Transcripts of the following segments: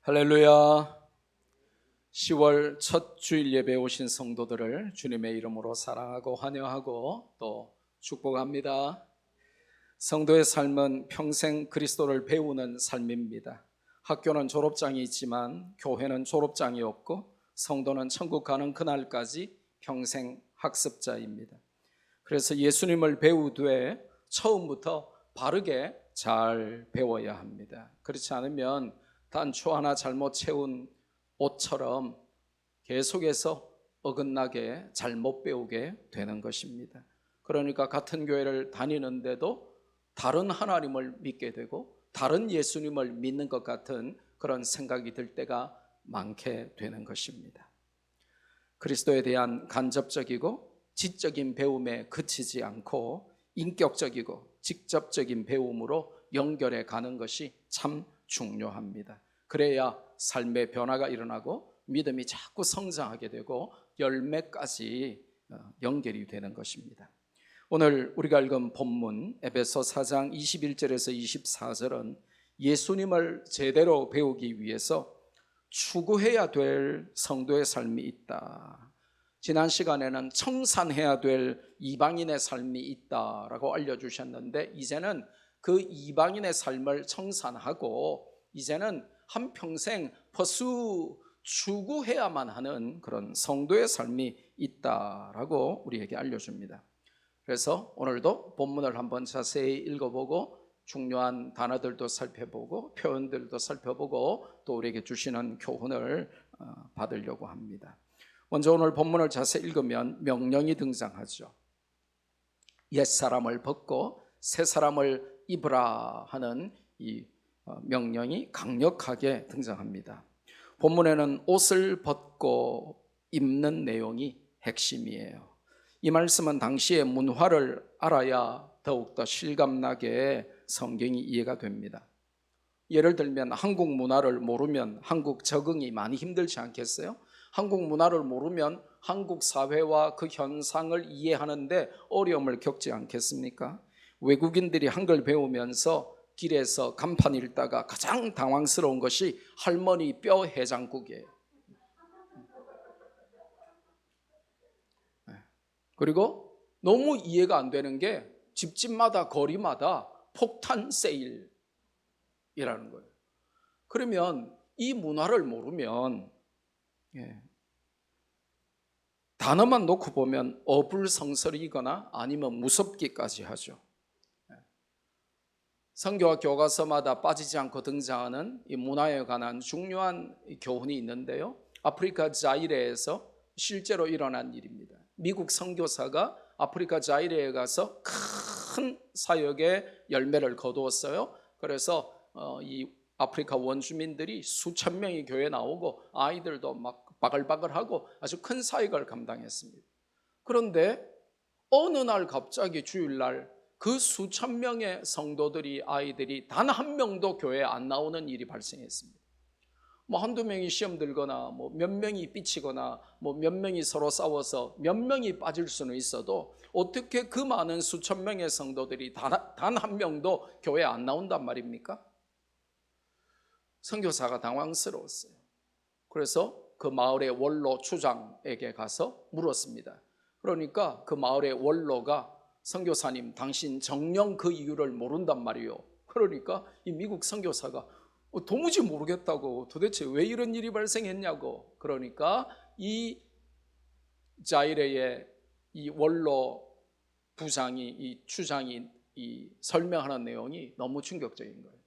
할렐루야. 10월 첫 주일 예배에 오신 성도들을 주님의 이름으로 사랑하고 환영하고 또 축복합니다. 성도의 삶은 평생 그리스도를 배우는 삶입니다. 학교는 졸업장이 있지만 교회는 졸업장이 없고 성도는 천국 가는 그날까지 평생 학습자입니다. 그래서 예수님을 배우되 처음부터 바르게 잘 배워야 합니다. 그렇지 않으면 단추 하나 잘못 채운 옷처럼 계속해서 어긋나게 잘못 배우게 되는 것입니다. 그러니까 같은 교회를 다니는데도 다른 하나님을 믿게 되고 다른 예수님을 믿는 것 같은 그런 생각이 들 때가 많게 되는 것입니다. 그리스도에 대한 간접적이고 지적인 배움에 그치지 않고 인격적이고 직접적인 배움으로 연결해 가는 것이 참 중요합니다. 그래야 삶의 변화가 일어나고 믿음이 자꾸 성장하게 되고 열매까지 연결이 되는 것입니다. 오늘 우리가 읽은 본문 에베소 4장 21절에서 24절은 예수님을 제대로 배우기 위해서 추구해야 될 성도의 삶이 있다. 지난 시간에는 청산해야 될 이방인의 삶이 있다라고 알려주셨는데 이제는 그 이방인의 삶을 청산하고 이제는 한평생 추구해야만 하는 그런 성도의 삶이 있다라고 우리에게 알려줍니다. 그래서 오늘도 본문을 한번 자세히 읽어보고 중요한 단어들도 살펴보고 표현들도 살펴보고 또 우리에게 주시는 교훈을 받으려고 합니다. 먼저 오늘 본문을 자세히 읽으면 명령이 등장하죠. 옛사람을 벗고 새사람을 입으라 하는 이 명령이 강력하게 등장합니다. 본문에는 옷을 벗고 입는 내용이 핵심이에요. 이 말씀은 당시의 문화를 알아야 더욱더 실감나게 성경이 이해가 됩니다. 예를 들면 한국 문화를 모르면 한국 적응이 많이 힘들지 않겠어요? 한국 문화를 모르면 한국 사회와 그 현상을 이해하는데 어려움을 겪지 않겠습니까? 외국인들이 한글 배우면서 길에서 간판 읽다가 가장 당황스러운 것이 할머니 뼈 해장국이에요. 그리고 너무 이해가 안 되는 게 집집마다 거리마다 폭탄 세일이라는 거예요. 그러면 이 문화를 모르면 단어만 놓고 보면 어불성설이거나 아니면 무섭기까지 하죠. 선교와 교과서마다 빠지지 않고 등장하는 이 문화에 관한 중요한 교훈이 있는데요. 아프리카 자이레에서 실제로 일어난 일입니다. 미국 선교사가 아프리카 자이레에 가서 큰 사역의 열매를 거두었어요. 그래서 이 아프리카 원주민들이 수천 명이 교회에 나오고 아이들도 막 바글바글하고 아주 큰 사역을 감당했습니다. 그런데 어느 날 갑자기 주일날 그 수천 명의 성도들이 아이들이 단 한 명도 교회에 안 나오는 일이 발생했습니다. 한두 명이 시험 들거나 몇 명이 삐치거나 몇 명이 서로 싸워서 몇 명이 빠질 수는 있어도 어떻게 그 많은 수천 명의 성도들이 단 한 명도 교회에 안 나온단 말입니까? 선교사가 당황스러웠어요. 그래서 그 마을의 원로 추장에게 가서 물었습니다. 그러니까 그 마을의 원로가 선교사님, 당신 정녕 그 이유를 모른단 말이요. 그러니까 이 미국 선교사가 도무지 모르겠다고, 도대체 왜 이런 일이 발생했냐고. 그러니까 이 자이레의 이 원로 부장이, 이 추장이 이 설명하는 내용이 너무 충격적인 거예요.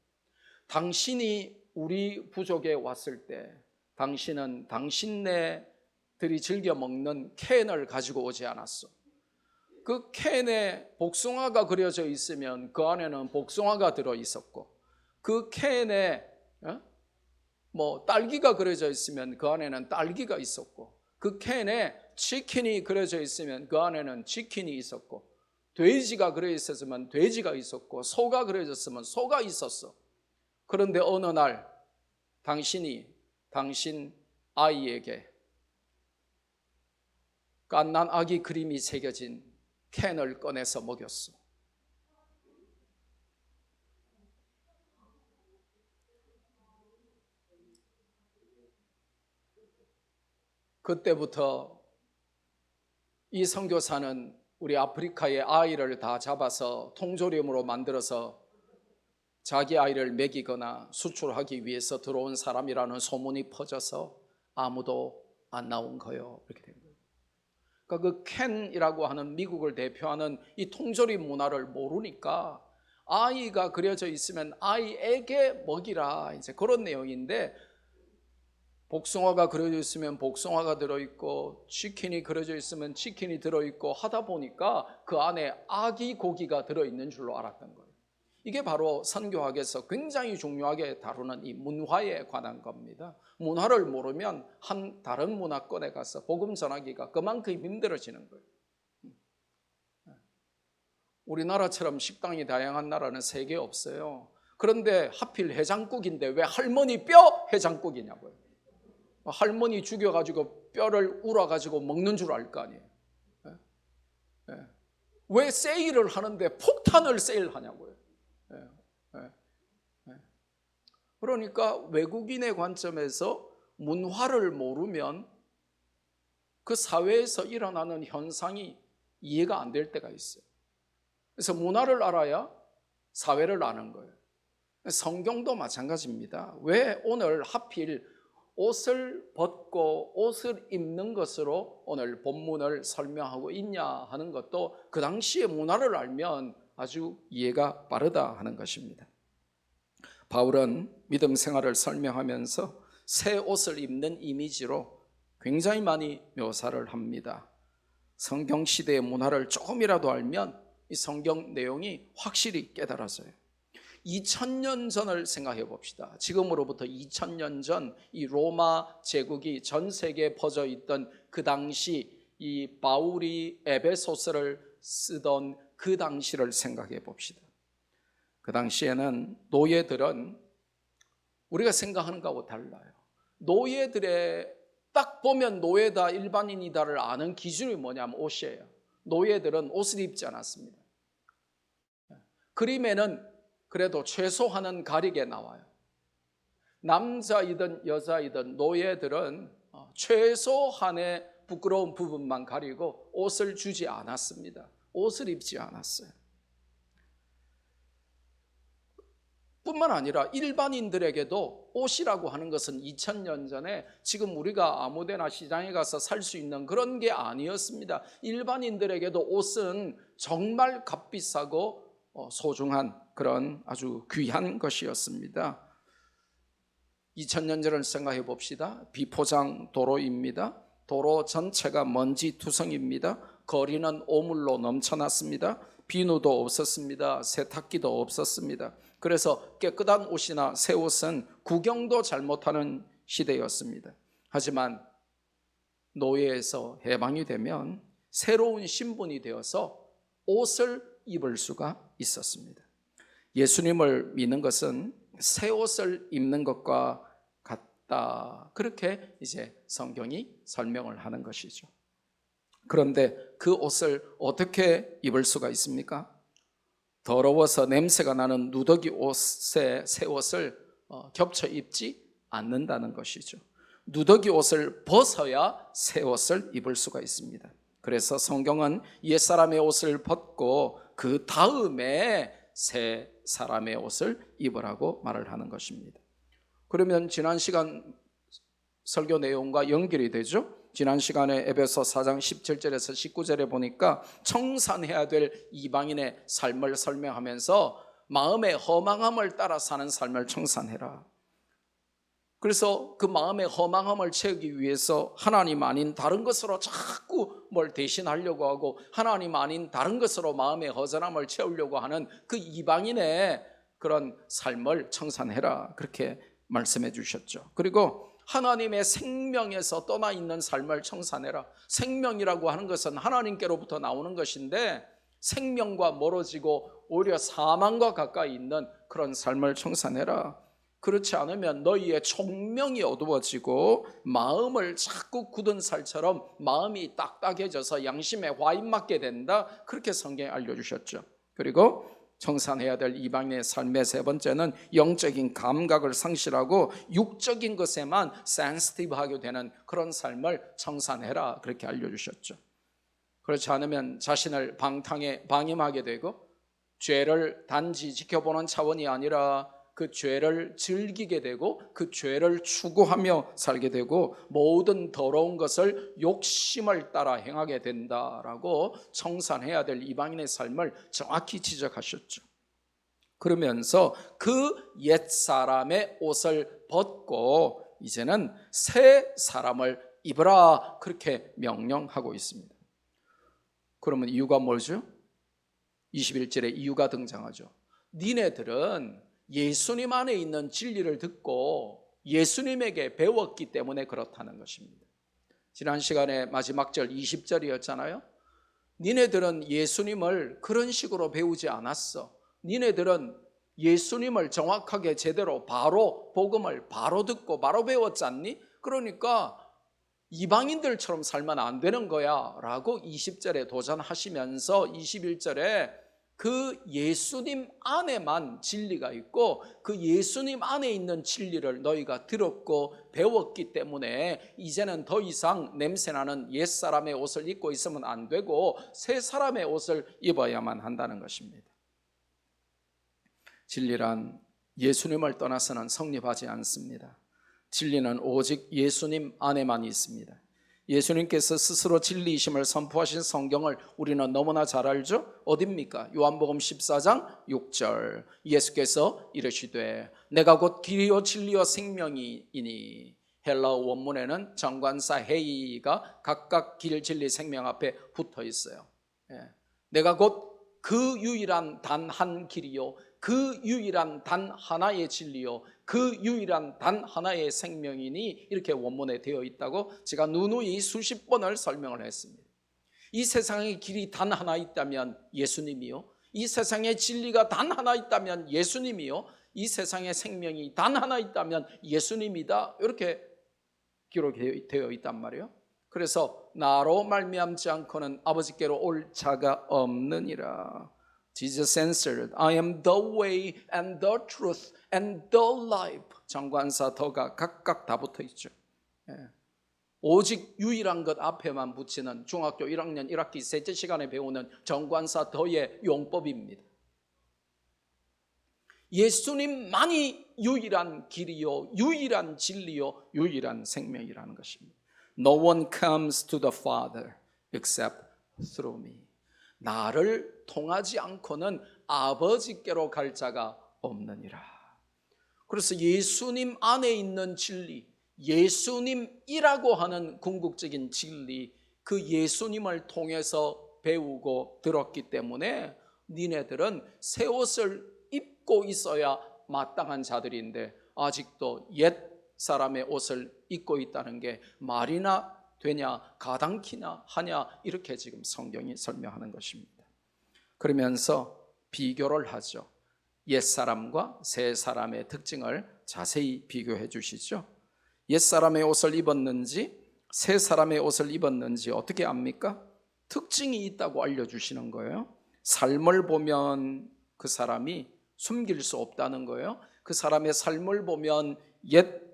당신이 우리 부족에 왔을 때 당신은 당신네들이 즐겨 먹는 캔을 가지고 오지 않았어. 그 캔에 복숭아가 그려져 있으면 그 안에는 복숭아가 들어 있었고, 그 캔에 딸기가 그려져 있으면 그 안에는 딸기가 있었고, 그 캔에 치킨이 그려져 있으면 그 안에는 치킨이 있었고, 돼지가 그려져 있었으면 돼지가 있었고, 소가 그려졌으면 소가 있었어. 그런데 어느 날 당신 아이에게 갓난 아기 그림이 새겨진 캔을 꺼내서 먹였어. 그때부터 이 선교사는 우리 아프리카의 아이를 다 잡아서 통조림으로 만들어서 자기 아이를 먹이거나 수출하기 위해서 들어온 사람이라는 소문이 퍼져서 아무도 안 나온 거예요. 이렇게 된 거예요. 그러니까 그 켄이라고 하는 미국을 대표하는 이 통조림 문화를 모르니까 아이가 그려져 있으면 아이에게 먹이라, 이제 그런 내용인데, 복숭아가 그려져 있으면 복숭아가 들어있고 치킨이 그려져 있으면 치킨이 들어있고 하다 보니까 그 안에 아기 고기가 들어있는 줄로 알았던 거예요. 이게 바로 선교학에서 굉장히 중요하게 다루는 이 문화에 관한 겁니다. 문화를 모르면 한 다른 문화권에 가서 복음 전하기가 그만큼 힘들어지는 거예요. 우리나라처럼 식당이 다양한 나라는 세계에 없어요. 그런데 하필 해장국인데 왜 할머니 뼈 해장국이냐고요. 할머니 죽여가지고 뼈를 울어가지고 먹는 줄 알 거 아니에요. 왜 세일을 하는데 폭탄을 세일하냐고요. 그러니까 외국인의 관점에서 문화를 모르면 그 사회에서 일어나는 현상이 이해가 안 될 때가 있어요. 그래서 문화를 알아야 사회를 아는 거예요. 성경도 마찬가지입니다. 왜 오늘 하필 옷을 벗고 옷을 입는 것으로 오늘 본문을 설명하고 있냐 하는 것도 그 당시의 문화를 알면 아주 이해가 빠르다 하는 것입니다. 바울은 믿음 생활을 설명하면서 새 옷을 입는 이미지로 굉장히 많이 묘사를 합니다. 성경 시대의 문화를 조금이라도 알면 이 성경 내용이 확실히 깨달아져요. 2000년 전을 생각해 봅시다. 지금으로부터 2000년 전 이 로마 제국이 전 세계에 퍼져 있던 그 당시, 이 바울이 에베소서를 쓰던 그 당시를 생각해 봅시다. 그 당시에는 노예들은 우리가 생각하는 것하고 달라요. 노예들의 딱 보면 노예다, 일반인이다를 아는 기준이 뭐냐면 옷이에요. 노예들은 옷을 입지 않았습니다. 그림에는 그래도 최소한은 가리게 나와요. 남자이든 여자이든 노예들은 최소한의 부끄러운 부분만 가리고 옷을 주지 않았습니다. 옷을 입지 않았어요. 뿐만 아니라 일반인들에게도 옷이라고 하는 것은 2000년 전에 지금 우리가 아무데나 시장에 가서 살 수 있는 그런 게 아니었습니다. 일반인들에게도 옷은 정말 값비싸고 소중한 그런 아주 귀한 것이었습니다. 2000년 전을 생각해 봅시다. 비포장 도로입니다. 도로 전체가 먼지 투성입니다. 거리는 오물로 넘쳐났습니다. 비누도 없었습니다. 세탁기도 없었습니다. 그래서 깨끗한 옷이나 새 옷은 구경도 잘못하는 시대였습니다. 하지만 노예에서 해방이 되면 새로운 신분이 되어서 옷을 입을 수가 있었습니다. 예수님을 믿는 것은 새 옷을 입는 것과 같다. 그렇게 이제 성경이 설명을 하는 것이죠. 그런데 그 옷을 어떻게 입을 수가 있습니까? 더러워서 냄새가 나는 누더기 옷에 새 옷을 겹쳐 입지 않는다는 것이죠. 누더기 옷을 벗어야 새 옷을 입을 수가 있습니다. 그래서 성경은 옛사람의 옷을 벗고 그 다음에 새 사람의 옷을 입으라고 말을 하는 것입니다. 그러면 지난 시간 설교 내용과 연결이 되죠. 지난 시간에 에베소 4장 17절에서 19절에 보니까 청산해야 될 이방인의 삶을 설명하면서 마음의 허망함을 따라 사는 삶을 청산해라. 그래서 그 마음의 허망함을 채우기 위해서 하나님 아닌 다른 것으로 자꾸 뭘 대신하려고 하고 하나님 아닌 다른 것으로 마음의 허전함을 채우려고 하는 그 이방인의 그런 삶을 청산해라. 그렇게 말씀해 주셨죠. 그리고 하나님의 생명에서 떠나 있는 삶을 청산해라. 생명이라고 하는 것은 하나님께로부터 나오는 것인데 생명과 멀어지고 오히려 사망과 가까이 있는 그런 삶을 청산해라. 그렇지 않으면 너희의 총명이 어두워지고 마음을 자꾸 굳은 살처럼 마음이 딱딱해져서 양심에 화인 맞게 된다. 그렇게 성경에 알려주셨죠. 그리고 청산해야 될 이방인의 삶의 세 번째는 영적인 감각을 상실하고 육적인 것에만 센시티브하게 되는 그런 삶을 청산해라, 그렇게 알려주셨죠. 그렇지 않으면 자신을 방탕에 방임하게 되고 죄를 단지 지켜보는 차원이 아니라 그 죄를 즐기게 되고 그 죄를 추구하며 살게 되고 모든 더러운 것을 욕심을 따라 행하게 된다라고 청산해야 될 이방인의 삶을 정확히 지적하셨죠. 그러면서 그 옛사람의 옷을 벗고 이제는 새 사람을 입으라, 그렇게 명령하고 있습니다. 그러면 이유가 뭐죠? 21절에 이유가 등장하죠. 니네들은 예수님 안에 있는 진리를 듣고 예수님에게 배웠기 때문에 그렇다는 것입니다. 지난 시간에 마지막 절 20절이었잖아요. 니네들은 예수님을 그런 식으로 배우지 않았어. 니네들은 예수님을 정확하게 제대로 바로 복음을 바로 듣고 바로 배웠지 않니? 그러니까 이방인들처럼 살면 안 되는 거야 라고 20절에 도전하시면서 21절에 그 예수님 안에만 진리가 있고 그 예수님 안에 있는 진리를 너희가 들었고 배웠기 때문에 이제는 더 이상 냄새나는 옛사람의 옷을 입고 있으면 안 되고 새 사람의 옷을 입어야만 한다는 것입니다. 진리란 예수님을 떠나서는 성립하지 않습니다. 진리는 오직 예수님 안에만 있습니다. 예수님께서 스스로 진리이심을 선포하신 성경을 우리는 너무나 잘 알죠? 어딥니까? 요한복음 14장 6절 예수께서 이르시되 내가 곧 길이요 진리요 생명이니. 헬라어 원문에는 정관사 헤이가 각각 길 진리 생명 앞에 붙어 있어요. 내가 곧 그 유일한 단 한 길이요 그 유일한 단 하나의 진리요 그 유일한 단 하나의 생명이니, 이렇게 원문에 되어 있다고 제가 누누이 수십 번을 설명을 했습니다. 이 세상의 길이 단 하나 있다면 예수님이요, 이 세상의 진리가 단 하나 있다면 예수님이요, 이 세상의 생명이 단 하나 있다면 예수님이다, 이렇게 기록이 되어 있단 말이에요. 그래서 나로 말미암지 않고는 아버지께로 올 자가 없느니라. Jesus answered, I am the way and the truth and the life. 정관사 더가 각각 다 붙어 있죠. 오직 유일한 것 앞에만 붙이는 중학교 1학년 1학기 셋째 시간에 배우는 정관사 더의 용법입니다. 예수님만이 유일한 길이요 유일한 진리요 유일한 생명이라는 것입니다. No one comes to the Father except through me. 나를 통하지 않고는 아버지께로 갈 자가 없느니라. 그래서 예수님 안에 있는 진리, 예수님이라고 하는 궁극적인 진리, 그 예수님을 통해서 배우고 들었기 때문에 니네들은 새 옷을 입고 있어야 마땅한 자들인데 아직도 옛 사람의 옷을 입고 있다는 게 말이나 되냐, 가당키나 하냐, 이렇게 지금 성경이 설명하는 것입니다. 그러면서 비교를 하죠. 옛사람과 새사람의 특징을 자세히 비교해 주시죠. 옛사람의 옷을 입었는지 새사람의 옷을 입었는지 어떻게 압니까? 특징이 있다고 알려주시는 거예요. 삶을 보면 그 사람이 숨길 수 없다는 거예요. 그 사람의 삶을 보면 옛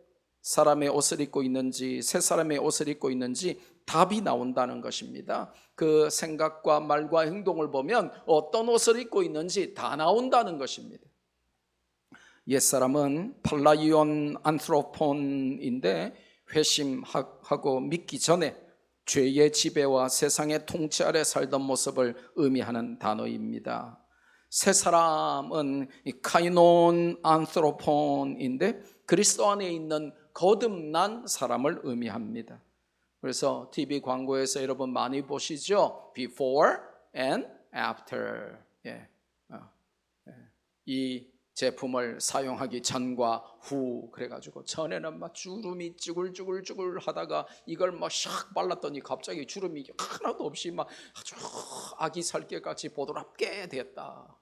사람의 옷을 입고 있는지 새 사람의 옷을 입고 있는지 답이 나온다는 것입니다. 그 생각과 말과 행동을 보면 어떤 옷을 입고 있는지 다 나온다는 것입니다. 옛사람은 팔라이온 안트로폰인데 회심하고 믿기 전에 죄의 지배와 세상의 통치 아래 살던 모습을 의미하는 단어입니다. 새 사람은 카이논 안트로폰인데 그리스도 안에 있는 거듭난 사람을 의미합니다. 그래서 TV 광고에서 여러분 많이 보시죠? Before and after. 이 제품을 사용하기 전과 후, 그래가지고 전에는 막 주름이 쭈글쭈글 하다가 이걸 막 샥 발랐더니 갑자기 주름이 하나도 없이 막 아주 아기 살결같이 보드랍게 됐다.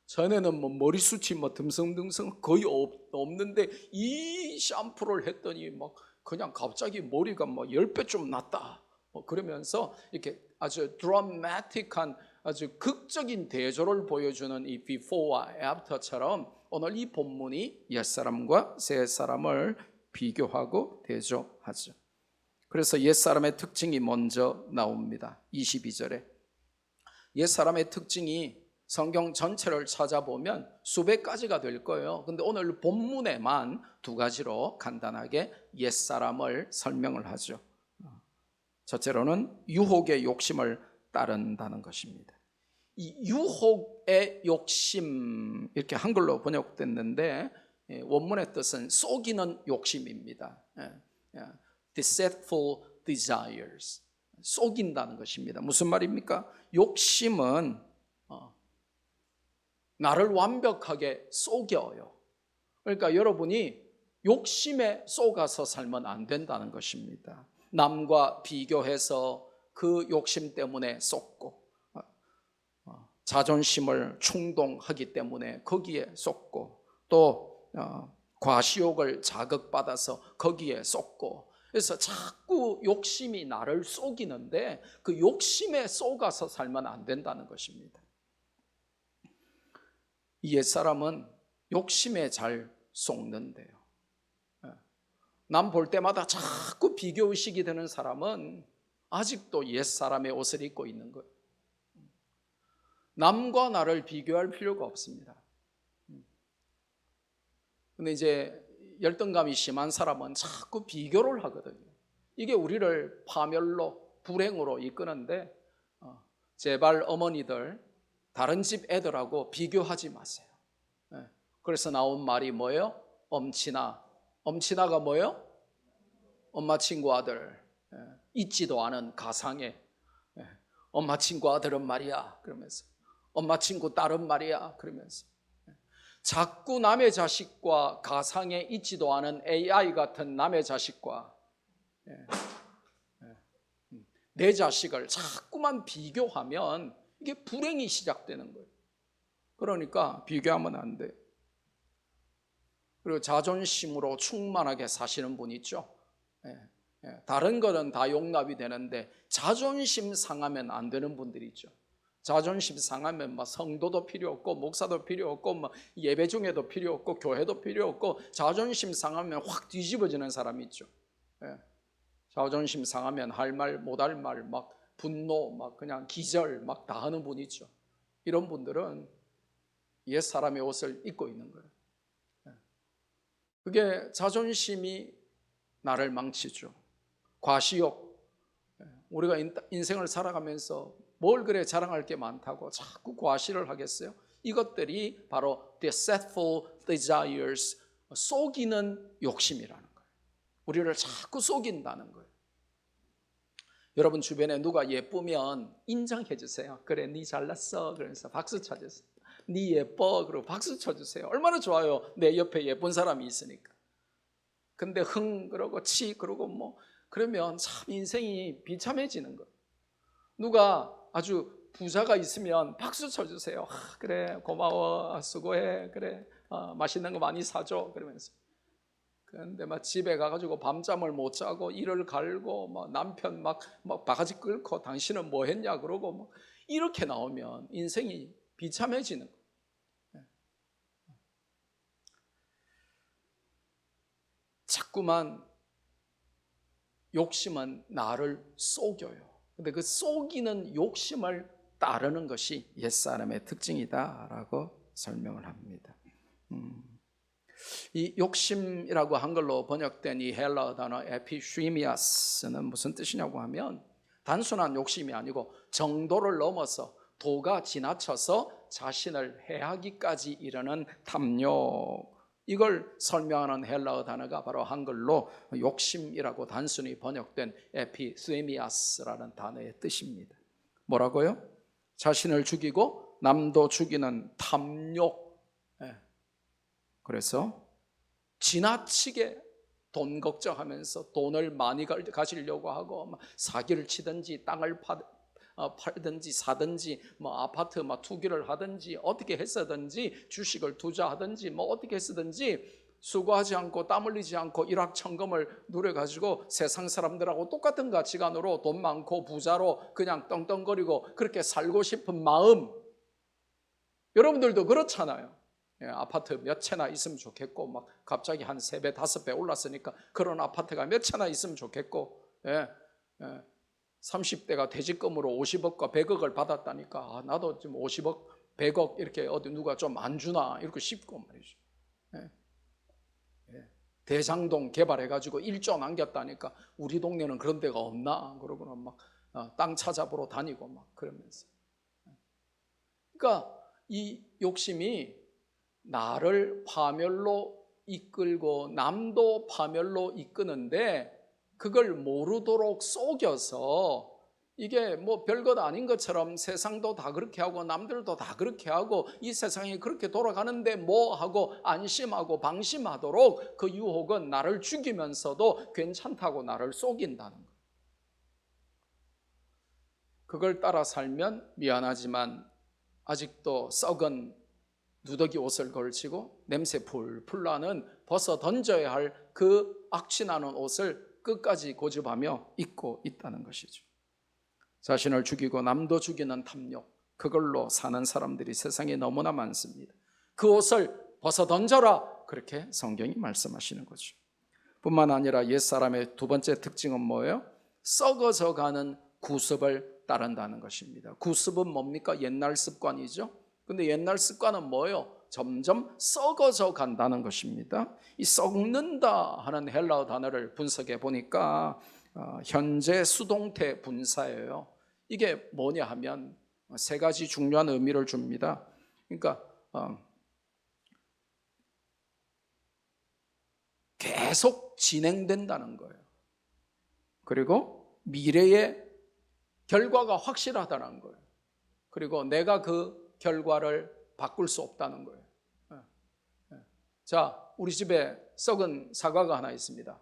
전에는 뭐 머리숱이 뭐 듬성듬성 거의 없는데 이 샴푸를 했더니 막 그냥 갑자기 머리가 뭐 10배 좀 났다. 그러면서 이렇게 아주 드라마틱한 아주 극적인 대조를 보여주는 이 before와 after처럼 오늘 이 본문이 옛사람과 새사람을 비교하고 대조하죠. 그래서 옛사람의 특징이 먼저 나옵니다. 22절에 옛사람의 특징이 성경 전체를 찾아보면 수백 가지가 될 거예요. 근데 오늘 본문에만 두 가지로 간단하게 옛사람을 설명을 하죠. 첫째로는 유혹의 욕심을 따른다는 것입니다. 이 유혹의 욕심, 이렇게 한글로 번역됐는데 원문의 뜻은 속이는 욕심입니다. Deceitful desires, 속인다는 것입니다. 무슨 말입니까? 욕심은 나를 완벽하게 속여요. 그러니까 여러분이 욕심에 속아서 살면 안 된다는 것입니다. 남과 비교해서 그 욕심 때문에 속고, 자존심을 충동하기 때문에 거기에 속고, 또 과시욕을 자극받아서 거기에 속고, 그래서 자꾸 욕심이 나를 속이는데 그 욕심에 속아서 살면 안 된다는 것입니다. 이 옛사람은 욕심에 잘 속는데요. 남 볼 때마다 자꾸 비교의식이 드는 사람은 아직도 옛사람의 옷을 입고 있는 거예요. 남과 나를 비교할 필요가 없습니다. 근데 이제 열등감이 심한 사람은 자꾸 비교를 하거든요. 이게 우리를 파멸로, 불행으로 이끄는데 제발 어머니들 다른 집 애들하고 비교하지 마세요. 그래서 나온 말이 뭐예요? 엄친아가 뭐예요? 엄마 친구 아들, 있지도 않은 가상의 엄마 친구 아들은 말이야 그러면서, 엄마 친구 딸은 말이야 그러면서 자꾸 남의 자식과 가상에 있지도 않은 AI 같은 남의 자식과 내 자식을 자꾸만 비교하면 이게 불행이 시작되는 거예요. 그러니까 비교하면 안 돼. 그리고 자존심으로 충만하게 사시는 분 있죠. 다른 거는 다 용납이 되는데 자존심 상하면 안 되는 분들이 있죠. 자존심 상하면 막 성도도 필요 없고 목사도 필요 없고 막 예배 중에도 필요 없고 교회도 필요 없고 자존심 상하면 확 뒤집어지는 사람이 있죠. 자존심 상하면 할 말 못할 말 막 분노 막 그냥 기절 막 다 하는 분 있죠. 이런 분들은 옛 사람의 옷을 입고 있는 거예요. 그게 자존심이 나를 망치죠. 과시욕. 우리가 인생을 살아가면서 뭘 그래 자랑할 게 많다고 자꾸 과시를 하겠어요? 이것들이 바로 deceitful desires, 속이는 욕심이라는 거예요. 우리를 자꾸 속인다는 거예요. 여러분 주변에 누가 예쁘면 인정해 주세요. 그래, 네 잘났어. 그러면서 박수 쳐주세요. 네 예뻐. 그리고 박수 쳐주세요. 얼마나 좋아요. 내 옆에 예쁜 사람이 있으니까. 근데 그러고 치 그러고 뭐 그러면 참 인생이 비참해지는 거예요. 누가 아주 부자가 있으면 박수 쳐주세요. 그래 고마워 수고해 그래 맛있는 거 많이 사줘 그러면서. 그런데 막 집에 가가지고 밤잠을 못 자고 이를 갈고 막 남편 막 바가지 끓고 당신은 뭐 했냐 그러고 막 이렇게 나오면 인생이 비참해지는 거예요. 자꾸만 욕심은 나를 속여요. 근데 그 속이는 욕심을 따르는 것이 옛사람의 특징이다라고 설명을 합니다. 이 욕심이라고 한글로 번역된 이 헬라어 단어 에피슈미아스는 무슨 뜻이냐고 하면 단순한 욕심이 아니고 정도를 넘어서 도가 지나쳐서 자신을 해하기까지 이르는 탐욕, 이걸 설명하는 헬라어 단어가 바로 한글로 욕심이라고 단순히 번역된 에피스미아스라는 단어의 뜻입니다. 뭐라고요? 자신을 죽이고 남도 죽이는 탐욕. 그래서 지나치게 돈 걱정하면서 돈을 많이 가지려고 하고 사기를 치든지 땅을 팔든지 사든지 뭐 아파트 막 투기를 하든지 어떻게 했었든지 주식을 투자하든지 뭐 어떻게 했었든지 수고하지 않고 땀 흘리지 않고 일확천금을 누려가지고 세상 사람들하고 똑같은 가치관으로 돈 많고 부자로 그냥 떵떵거리고 그렇게 살고 싶은 마음, 여러분들도 그렇잖아요. 예, 아파트 몇 채나 있으면 좋겠고 막 갑자기 한 3배, 5배 올랐으니까 그런 아파트가 몇 채나 있으면 좋겠고, 예, 30대가 퇴직금으로 50억과 100억을 받았다니까 나도 지금 50억, 100억 이렇게 어디 누가 좀 안 주나 이렇게 싶고 말이죠. 예, 대장동 개발해가지고 1조 남겼다니까 우리 동네는 그런 데가 없나 그러고는 막 땅 찾아보러 다니고 막 그러면서. 그러니까 이 욕심이 나를 파멸로 이끌고 남도 파멸로 이끄는데 그걸 모르도록 속여서 이게 뭐 별것 아닌 것처럼 세상도 다 그렇게 하고 남들도 다 그렇게 하고 이 세상이 그렇게 돌아가는데 뭐 하고 안심하고 방심하도록 그 유혹은 나를 죽이면서도 괜찮다고 나를 속인다는 거예요. 그걸 따라 살면 미안하지만 아직도 썩은 누더기 옷을 걸치고 냄새 풀풀 나는 벗어 던져야 할 그 악취나는 옷을 끝까지 고집하며 입고 있다는 것이죠. 자신을 죽이고 남도 죽이는 탐욕, 그걸로 사는 사람들이 세상에 너무나 많습니다. 그 옷을 벗어 던져라, 그렇게 성경이 말씀하시는 거죠. 뿐만 아니라 옛사람의 두 번째 특징은 뭐예요? 썩어져 가는 구습을 따른다는 것입니다. 구습은 뭡니까? 옛날 습관이죠. 근데 옛날 습관은 뭐예요? 점점 썩어져 간다는 것입니다. 이 썩는다 하는 헬라어 단어를 분석해 보니까 현재 수동태 분사예요. 이게 뭐냐 하면 3가지 중요한 의미를 줍니다. 그러니까 계속 진행된다는 거예요. 그리고 미래의 결과가 확실하다는 거예요. 그리고 내가 그 결과를 바꿀 수 없다는 거예요. 자, 우리 집에 썩은 사과가 하나 있습니다.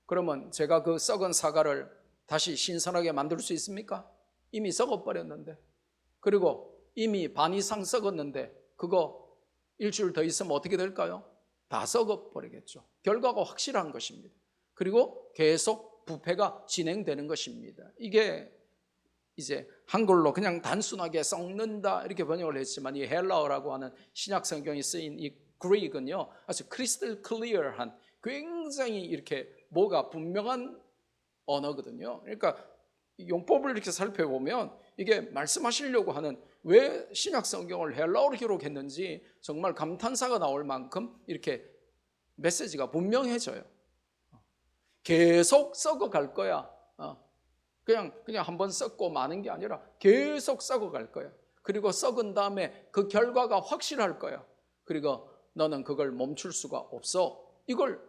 그러면 제가 그 썩은 사과를 다시 신선하게 만들 수 있습니까? 이미 썩어버렸는데. 그리고 이미 반 이상 썩었는데 그거 일주일 더 있으면 어떻게 될까요? 다 썩어버리겠죠. 결과가 확실한 것입니다. 그리고 계속 부패가 진행되는 것입니다. 이게 이제 한글로 그냥 단순하게 썩는다 이렇게 번역을 했지만 이 헬라어라고 하는 신약 성경이 쓰인 이 그릭은요 아주 크리스탈 클리어한 굉장히 이렇게 뭐가 분명한 언어거든요. 그러니까 용법을 이렇게 살펴보면 이게 말씀하시려고 하는 왜 신약 성경을 헬라어로 기록했는지 정말 감탄사가 나올 만큼 이렇게 메시지가 분명해져요. 계속 썩어갈 거야. 그냥 한번 썩고 마는 게 아니라 계속 썩어갈 거야. 그리고 썩은 다음에 그 결과가 확실할 거야. 그리고 너는 그걸 멈출 수가 없어. 이걸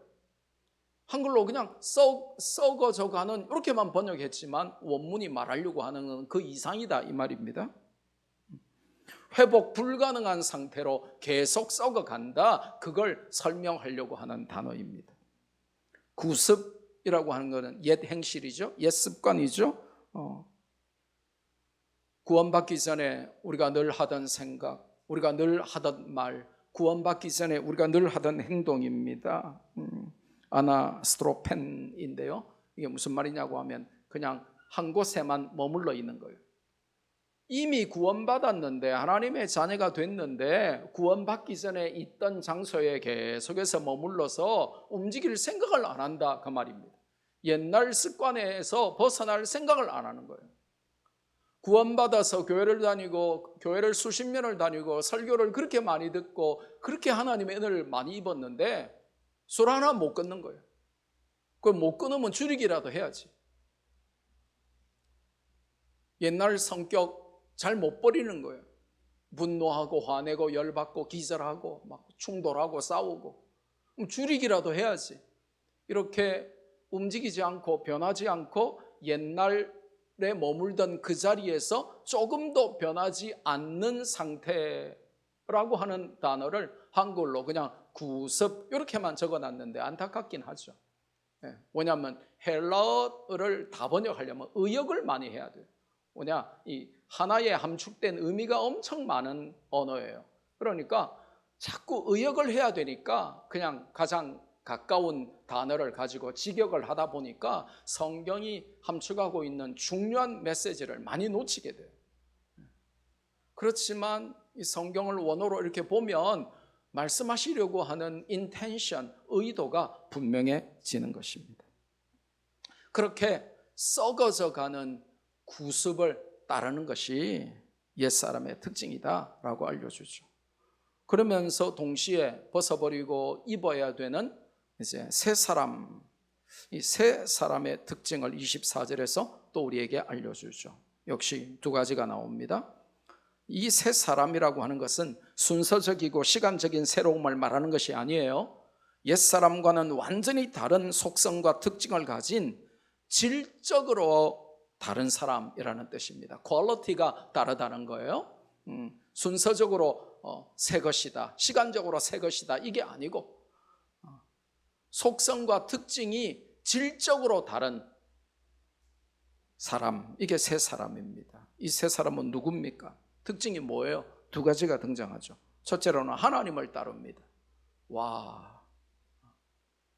한글로 그냥 썩어져 가는 이렇게만 번역했지만 원문이 말하려고 하는 건 그 이상이다 이 말입니다. 회복 불가능한 상태로 계속 썩어간다. 그걸 설명하려고 하는 단어입니다. 구습이라고 하는 것은 옛 행실이죠. 옛 습관이죠. 구원받기 전에 우리가 늘 하던 생각, 우리가 늘 하던 말, 구원받기 전에 우리가 늘 하던 행동입니다. 아나스트로펜인데요. 이게 무슨 말이냐고 하면 그냥 한 곳에만 머물러 있는 거예요. 이미 구원받았는데 하나님의 자녀가 됐는데 구원받기 전에 있던 장소에 계속해서 머물러서 움직일 생각을 안 한다 그 말입니다. 옛날 습관에서 벗어날 생각을 안 하는 거예요. 구원받아서 교회를 다니고 교회를 수십 년을 다니고 설교를 그렇게 많이 듣고 그렇게 하나님의 은혜를 많이 입었는데 술 하나 못 끊는 거예요. 그걸 못 끊으면 줄이기라도 해야지. 옛날 성격 잘 못 버리는 거예요. 분노하고 화내고 열받고 기절하고 막 충돌하고 싸우고 줄이기라도 해야지. 이렇게 움직이지 않고 변하지 않고 옛날에 머물던 그 자리에서 조금도 변하지 않는 상태라고 하는 단어를 한글로 그냥 구습 이렇게만 적어놨는데 안타깝긴 하죠. 왜냐하면 헬라어를 다 번역하려면 의역을 많이 해야 돼요. 뭐냐, 이 하나의 함축된 의미가 엄청 많은 언어예요. 그러니까 자꾸 의역을 해야 되니까 그냥 가장 가까운 단어를 가지고 직역을 하다 보니까 성경이 함축하고 있는 중요한 메시지를 많이 놓치게 돼요. 그렇지만 이 성경을 원어로 이렇게 보면 말씀하시려고 하는 인텐션, 의도가 분명해지는 것입니다. 그렇게 썩어져 가는 구습을 따르는 것이 옛사람의 특징이다라고 알려주죠. 그러면서 동시에 벗어버리고 입어야 되는 이제 새 사람, 이 새 사람의 특징을 24절에서 또 우리에게 알려주죠. 역시 두 가지가 나옵니다. 이 새 사람이라고 하는 것은 순서적이고 시간적인 새로움을 말하는 것이 아니에요. 옛사람과는 완전히 다른 속성과 특징을 가진 질적으로 다른 사람이라는 뜻입니다. 퀄리티가 다르다는 거예요. 순서적으로 새 것이다, 시간적으로 새 것이다, 이게 아니고 속성과 특징이 질적으로 다른 사람, 이게 새 사람입니다. 이 새 사람은 누굽니까? 특징이 뭐예요? 두 가지가 등장하죠. 첫째로는 하나님을 따릅니다. 와,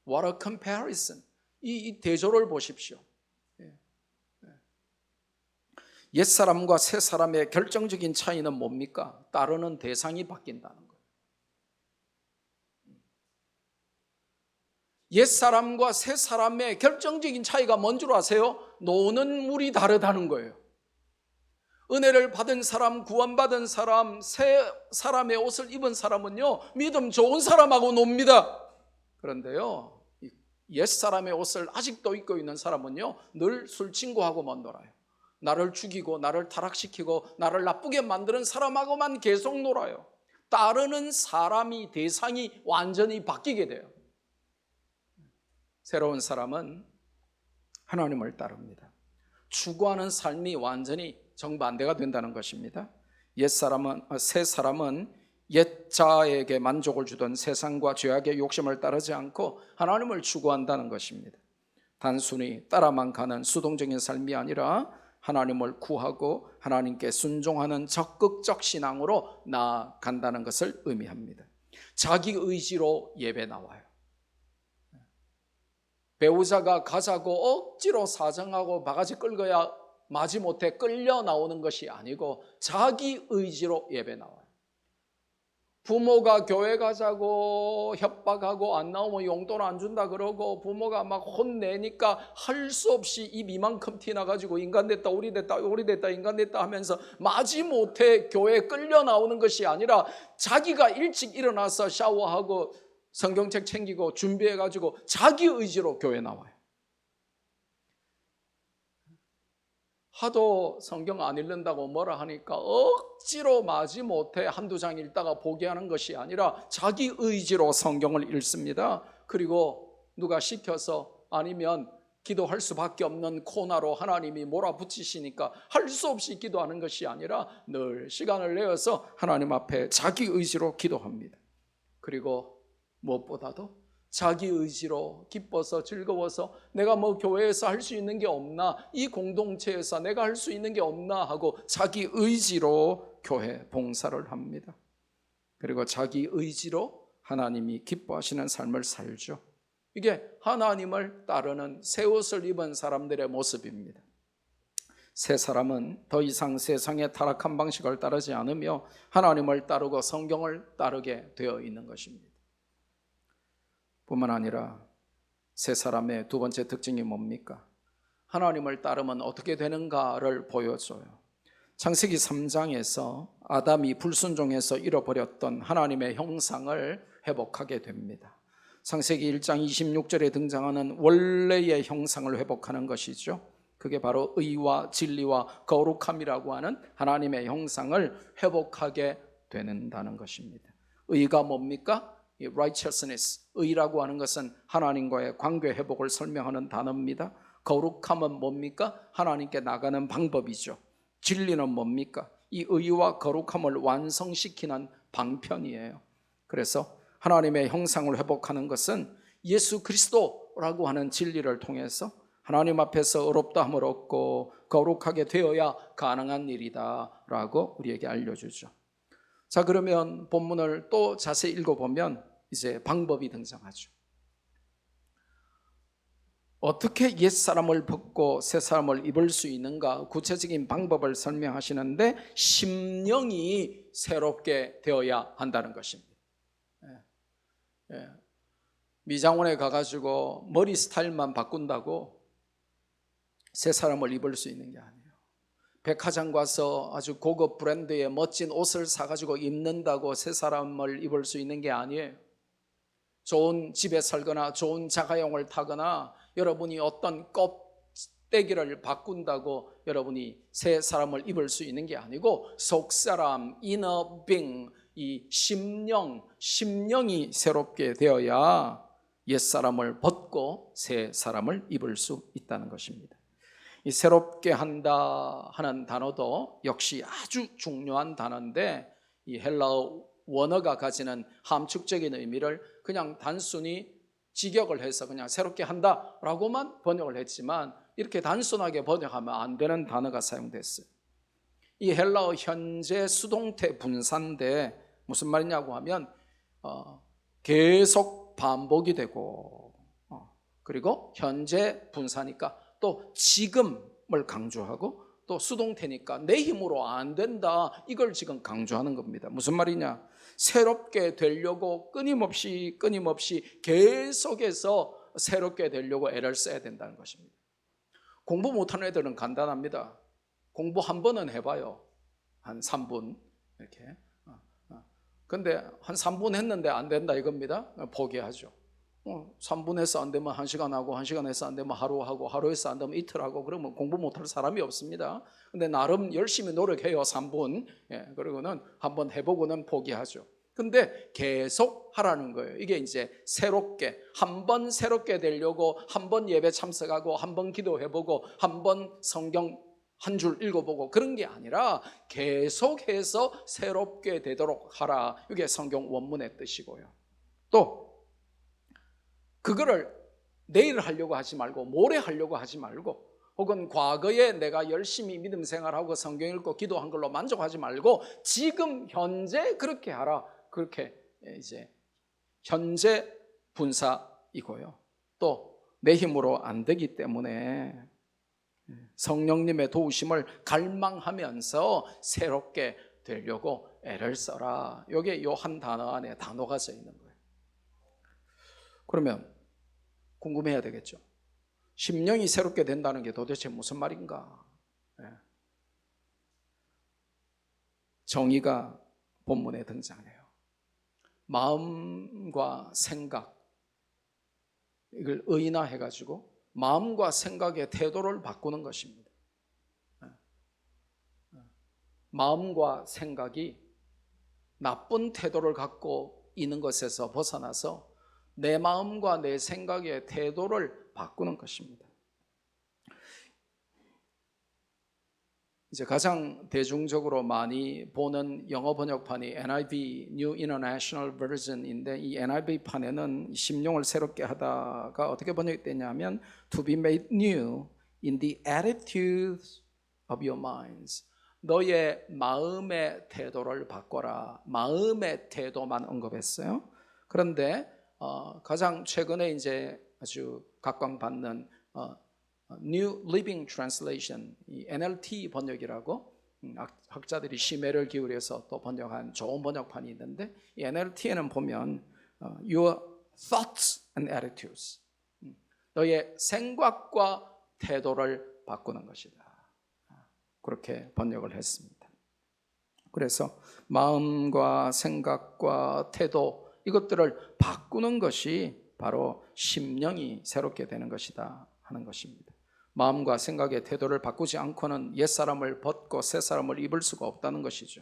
what a comparison. 이 대조를 보십시오. 옛사람과 새사람의 결정적인 차이는 뭡니까? 따르는 대상이 바뀐다는 거예요. 옛사람과 새사람의 결정적인 차이가 뭔 줄 아세요? 노는 물이 다르다는 거예요. 은혜를 받은 사람, 구원받은 사람, 새 사람의 옷을 입은 사람은요, 믿음 좋은 사람하고 놉니다. 그런데요, 옛사람의 옷을 아직도 입고 있는 사람은요, 늘 술친구하고만 놀아요. 나를 죽이고 나를 타락시키고 나를 나쁘게 만드는 사람하고만 계속 놀아요. 따르는 사람이, 대상이 완전히 바뀌게 돼요. 새로운 사람은 하나님을 따릅니다. 추구하는 삶이 완전히 정반대가 된다는 것입니다. 새 사람은 옛자에게 만족을 주던 세상과 죄악의 욕심을 따르지 않고 하나님을 추구한다는 것입니다. 단순히 따라만 가는 수동적인 삶이 아니라 하나님을 구하고 하나님께 순종하는 적극적 신앙으로 나아간다는 것을 의미합니다. 자기 의지로 예배 나와요. 배우자가 가자고 억지로 사정하고 바가지 끌어야 마지못해 끌려 나오는 것이 아니고 자기 의지로 예배 나와요. 부모가 교회 가자고 협박하고 안 나오면 용돈 안 준다 그러고 부모가 막 혼내니까 할 수 없이 입 이만큼 튀나가지고 인간 됐다 우리 됐다 우리 됐다 인간 됐다 하면서 마지못해 교회에 끌려 나오는 것이 아니라 자기가 일찍 일어나서 샤워하고 성경책 챙기고 준비해가지고 자기 의지로 교회 나와요. 하도 성경 안 읽는다고 뭐라 하니까 억지로 마지못해 한두 장 읽다가 포기하는 것이 아니라 자기 의지로 성경을 읽습니다. 그리고 누가 시켜서 아니면 기도할 수밖에 없는 코너로 하나님이 몰아붙이시니까 할 수 없이 기도하는 것이 아니라 늘 시간을 내어서 하나님 앞에 자기 의지로 기도합니다. 그리고 무엇보다도 자기 의지로 기뻐서 즐거워서 내가 뭐 교회에서 할 수 있는 게 없나, 이 공동체에서 내가 할 수 있는 게 없나 하고 자기 의지로 교회 봉사를 합니다. 그리고 자기 의지로 하나님이 기뻐하시는 삶을 살죠. 이게 하나님을 따르는 새 옷을 입은 사람들의 모습입니다. 새 사람은 더 이상 세상의 타락한 방식을 따르지 않으며 하나님을 따르고 성경을 따르게 되어 있는 것입니다. 뿐만 아니라 새 사람의 두 번째 특징이 뭡니까? 하나님을 따르면 어떻게 되는가를 보여줘요. 창세기 3장에서 아담이 불순종해서 잃어버렸던 하나님의 형상을 회복하게 됩니다. 창세기 1장 26절에 등장하는 원래의 형상을 회복하는 것이죠. 그게 바로 의와 진리와 거룩함이라고 하는 하나님의 형상을 회복하게 된다는 것입니다. 의가 뭡니까? righteousness, 의라고 하는 것은 하나님과의 관계 회복을 설명하는 단어입니다. 거룩함은 뭡니까? 하나님께 나가는 방법이죠. 진리는 뭡니까? 이 의와 거룩함을 완성시키는 방편이에요. 그래서 하나님의 형상을 회복하는 것은 예수 그리스도라고 하는 진리를 통해서 하나님 앞에서 의롭다함을 얻고 거룩하게 되어야 가능한 일이다 라고 우리에게 알려주죠. 자, 그러면 본문을 또 자세히 읽어보면 이제 방법이 등장하죠. 어떻게 옛사람을 벗고 새사람을 입을 수 있는가 구체적인 방법을 설명하시는데 심령이 새롭게 되어야 한다는 것입니다. 미장원에 가가지고 머리 스타일만 바꾼다고 새사람을 입을 수 있는 게 아니에요. 백화점 가서 아주 고급 브랜드의 멋진 옷을 사가지고 입는다고 새사람을 입을 수 있는 게 아니에요. 좋은 집에 살거나 좋은 자가용을 타거나 여러분이 어떤 껍데기를 바꾼다고 여러분이 새 사람을 입을 수 있는 게 아니고 속사람, inner being, 이 심령이 새롭게 되어야 옛사람을 벗고 새 사람을 입을 수 있다는 것입니다. 이 새롭게 한다 하는 단어도 역시 아주 중요한 단어인데 이 헬라어 원어가 가지는 함축적인 의미를 그냥 단순히 직역을 해서 그냥 새롭게 한다라고만 번역을 했지만 이렇게 단순하게 번역하면 안 되는 단어가 사용됐어요. 이 헬라어 현재 수동태 분사인데 무슨 말이냐고 하면 계속 반복이 되고 그리고 현재 분사니까 또 지금을 강조하고 또 수동태니까 내 힘으로 안 된다 이걸 지금 강조하는 겁니다. 무슨 말이냐? 새롭게 되려고 끊임없이 계속해서 새롭게 되려고 애를 써야 된다는 것입니다. 공부 못하는 애들은 간단합니다. 공부 한 번은 해봐요. 한 3분 이렇게. 근데 한 3분 했는데 안 된다 이겁니다. 포기하죠. 3분 해서 안 되면 1시간 하고 1시간 해서 안 되면 하루 하고 하루 해서 안 되면 이틀 하고 그러면 공부 못할 사람이 없습니다. 근데 나름 열심히 노력해요. 3분. 그리고는 한번 해보고는 포기하죠. 근데 계속 하라는 거예요. 이게 이제 새롭게 한 번 새롭게 되려고 한 번 예배 참석하고 한 번 기도해보고 한 번 성경 한 줄 읽어보고 그런 게 아니라 계속해서 새롭게 되도록 하라. 이게 성경 원문의 뜻이고요. 또 그거를 내일 하려고 하지 말고 모레 하려고 하지 말고 혹은 과거에 내가 열심히 믿음 생활하고 성경 읽고 기도한 걸로 만족하지 말고 지금 현재 그렇게 하라. 그렇게 이제 현재 분사이고요. 또 내 힘으로 안 되기 때문에 성령님의 도우심을 갈망하면서 새롭게 되려고 애를 써라. 이게 요 한 단어 안에 단어가 써 있는 거예요. 그러면 궁금해야 되겠죠. 심령이 새롭게 된다는 게 도대체 무슨 말인가? 정의가 본문에 등장해요. 마음과 생각 이걸 의인화해가지고 마음과 생각의 태도를 바꾸는 것입니다. 마음과 생각이 나쁜 태도를 갖고 있는 것에서 벗어나서 내 마음과 내 생각의 태도를 바꾸는 것입니다. 이제 가장 대중적으로 많이 보는 영어 번역판이 NIV New International Version인데 이 NIV 판에는 심령을 새롭게 하다가 어떻게 번역됐냐면 To be made new in the attitudes of your minds. 너의 마음의 태도를 바꿔라. 마음의 태도만 언급했어요. 그런데 가장 최근에 이제 아주 각광받는 New Living Translation, 이 NLT 번역이라고 학자들이 심혈을 기울여서 또 번역한 좋은 번역판이 있는데 이 NLT에는 보면 Your thoughts and attitudes, 너의 생각과 태도를 바꾸는 것이다. 그렇게 번역을 했습니다. 그래서 마음과 생각과 태도 이것들을 바꾸는 것이 바로 심령이 새롭게 되는 것이다 하는 것입니다. 마음과 생각의 태도를 바꾸지 않고는 옛사람을 벗고 새사람을 입을 수가 없다는 것이죠.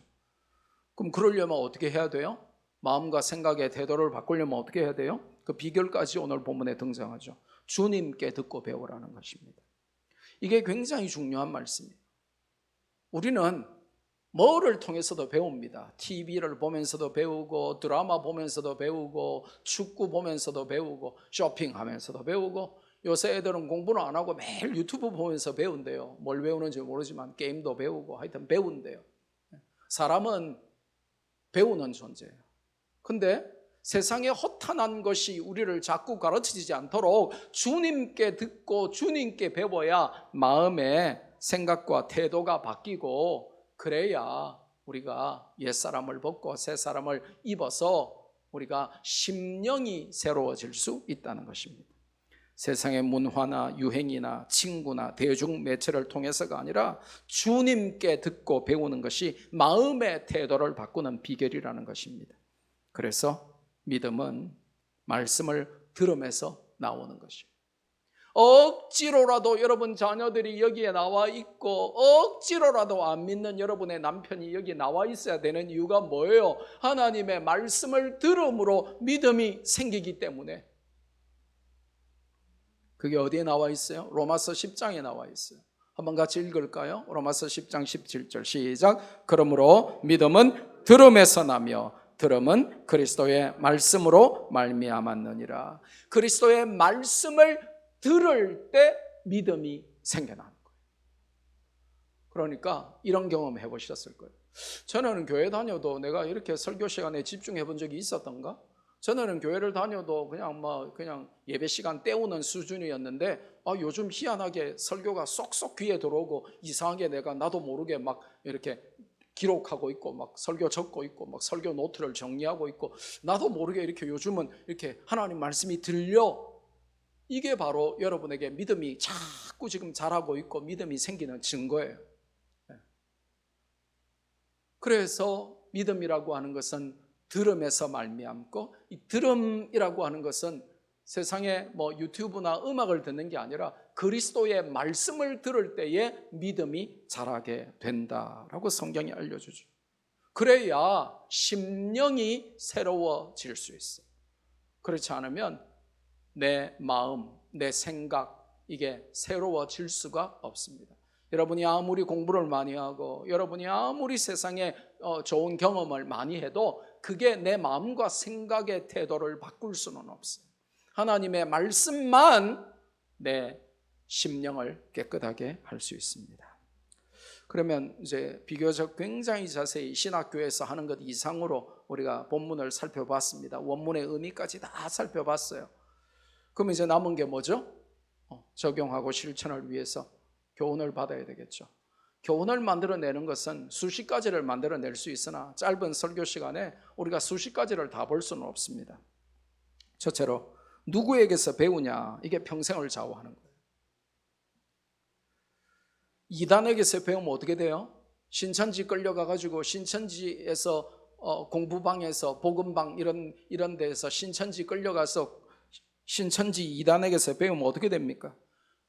그럼 그러려면 어떻게 해야 돼요? 마음과 생각의 태도를 바꾸려면 어떻게 해야 돼요? 그 비결까지 오늘 본문에 등장하죠. 주님께 듣고 배우라는 것입니다. 이게 굉장히 중요한 말씀이에요. 우리는 뭐를 통해서도 배웁니다. TV를 보면서도 배우고 드라마 보면서도 배우고 축구 보면서도 배우고 쇼핑하면서도 배우고 요새 애들은 공부는 안 하고 매일 유튜브 보면서 배운대요. 뭘 배우는지 모르지만 게임도 배우고 하여튼 배운대요. 사람은 배우는 존재예요. 근데 세상에 허탄한 것이 우리를 자꾸 가르치지 않도록 주님께 듣고 주님께 배워야 마음의 생각과 태도가 바뀌고, 그래야 우리가 옛사람을 벗고 새사람을 입어서 우리가 심령이 새로워질 수 있다는 것입니다. 세상의 문화나 유행이나 친구나 대중매체를 통해서가 아니라 주님께 듣고 배우는 것이 마음의 태도를 바꾸는 비결이라는 것입니다. 그래서 믿음은 말씀을 들으면서 나오는 것이에요. 억지로라도 여러분 자녀들이 여기에 나와 있고 억지로라도 안 믿는 여러분의 남편이 여기 나와 있어야 되는 이유가 뭐예요? 하나님의 말씀을 들음으로 믿음이 생기기 때문에. 그게 어디에 나와 있어요? 로마서 10장에 나와 있어요. 한번 같이 읽을까요? 로마서 10장 17절 시작. 그러므로 믿음은 들음에서 나며 들음은 그리스도의 말씀으로 말미암았느니라. 그리스도의 말씀을 들을 때 믿음이 생겨나는 거예요. 그러니까 이런 경험 해보셨을 거예요. 저는 교회 다녀도 내가 이렇게 설교 시간에 집중해 본 적이 있었던가? 저는 교회를 다녀도 그냥 예배 시간 때우는 수준이었는데, 요즘 희한하게 설교가 쏙쏙 귀에 들어오고 이상하게 내가 나도 모르게 막 이렇게 기록하고 있고 막 설교 적고 있고 막 설교 노트를 정리하고 있고, 나도 모르게 이렇게 요즘은 이렇게 하나님 말씀이 들려. 이게 바로 여러분에게 믿음이 자꾸 지금 자라고 있고 믿음이 생기는 증거예요. 그래서 믿음이라고 하는 것은 들음에서 말미암고, 이 들음이라고 하는 것은 세상에 유튜브나 음악을 듣는 게 아니라 그리스도의 말씀을 들을 때에 믿음이 자라게 된다라고 성경이 알려주죠. 그래야 심령이 새로워질 수 있어요. 그렇지 않으면 내 마음, 내 생각, 이게 새로워질 수가 없습니다. 여러분이 아무리 공부를 많이 하고 여러분이 아무리 세상에 좋은 경험을 많이 해도 그게 내 마음과 생각의 태도를 바꿀 수는 없어요. 하나님의 말씀만 내 심령을 깨끗하게 할 수 있습니다. 그러면 이제 비교적 굉장히 자세히 신학교에서 하는 것 이상으로 우리가 본문을 살펴봤습니다. 원문의 의미까지 다 살펴봤어요. 그럼 이제 남은 게 뭐죠? 적용하고 실천을 위해서 교훈을 받아야 되겠죠. 교훈을 만들어내는 것은 수십 가지를 만들어낼 수 있으나 짧은 설교 시간에 우리가 수십 가지를 다 볼 수는 없습니다. 첫째로 누구에게서 배우냐, 이게 평생을 좌우하는 거예요. 이단에게서 배우면 어떻게 돼요? 신천지 끌려가가지고 신천지에서 공부방에서 복음방 이런 데서 신천지 끌려가서 신천지 이단에게서 배우면 어떻게 됩니까?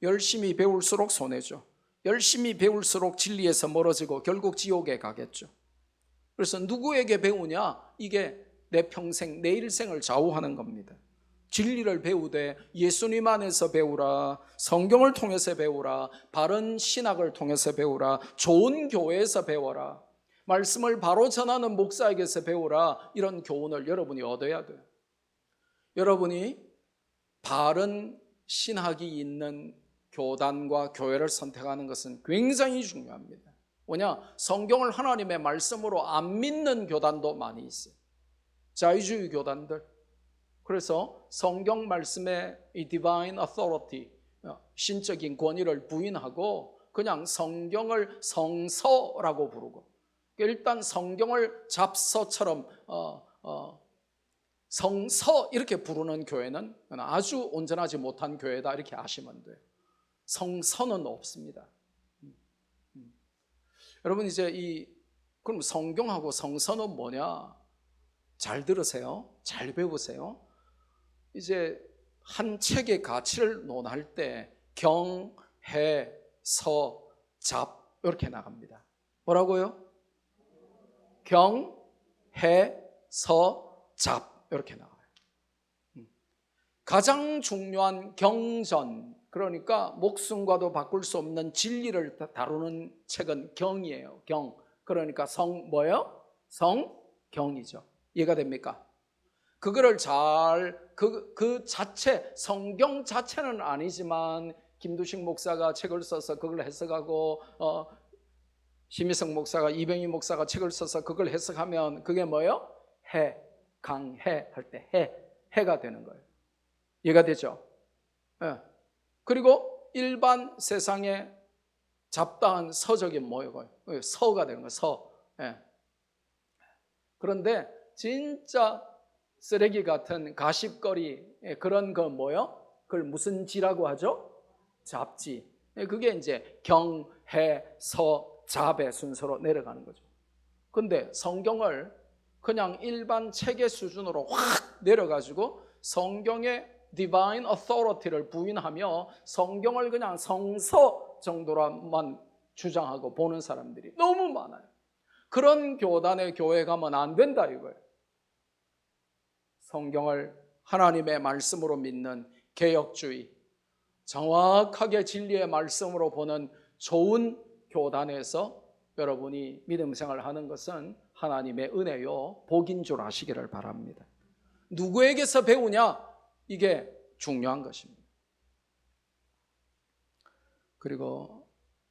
열심히 배울수록 손해죠. 열심히 배울수록 진리에서 멀어지고 결국 지옥에 가겠죠. 그래서 누구에게 배우냐? 이게 내 평생, 내 일생을 좌우하는 겁니다. 진리를 배우되 예수님 안에서 배우라, 성경을 통해서 배우라, 바른 신학을 통해서 배우라, 좋은 교회에서 배워라, 말씀을 바로 전하는 목사에게서 배우라. 이런 교훈을 여러분이 얻어야 돼요. 여러분이 바른 신학이 있는 교단과 교회를 선택하는 것은 굉장히 중요합니다. 뭐냐? 성경을 하나님의 말씀으로 안 믿는 교단도 많이 있어요. 자유주의 교단들. 그래서 성경 말씀의 이 divine authority, 신적인 권위를 부인하고 그냥 성경을 성서라고 부르고, 일단 성경을 잡서처럼 성서 이렇게 부르는 교회는 아주 온전하지 못한 교회다, 이렇게 아시면 돼요. 성서는 없습니다. 여러분 이제 그럼 성경하고 성서는 뭐냐? 잘 들으세요. 잘 배우세요. 이제 한 책의 가치를 논할 때 경, 해, 서, 잡 이렇게 나갑니다. 뭐라고요? 경, 해, 서, 잡 이렇게 나와요. 가장 중요한 경전, 그러니까 목숨과도 바꿀 수 없는 진리를 다루는 책은 경이에요. 경. 그러니까 뭐예요? 성경이죠. 이해가 됩니까? 그거를 그 자체, 성경 자체는 아니지만 김두식 목사가 책을 써서 그걸 해석하고 심희성 목사가, 이병희 목사가 책을 써서 그걸 해석하면 그게 뭐예요? 해, 강해 할 때 해가 되는 거예요. 이해가 되죠? 예. 그리고 일반 세상에 잡다한 서적이 뭐예요? 서가 되는 거예요. 서. 예. 그런데 진짜 쓰레기 같은 가십거리 그런 거 뭐요? 그걸 무슨 지라고 하죠? 잡지. 그게 이제 경, 해, 서, 잡의 순서로 내려가는 거죠. 근데 성경을 그냥 일반 책의 수준으로 확 내려가지고 성경의 divine authority를 부인하며 성경을 그냥 성서 정도로만 주장하고 보는 사람들이 너무 많아요. 그런 교단의 교회 가면 안 된다 이거예요. 성경을 하나님의 말씀으로 믿는 개혁주의, 정확하게 진리의 말씀으로 보는 좋은 교단에서 여러분이 믿음 생활하는 것은 하나님의 은혜요 복인 줄 아시기를 바랍니다. 누구에게서 배우냐? 이게 중요한 것입니다. 그리고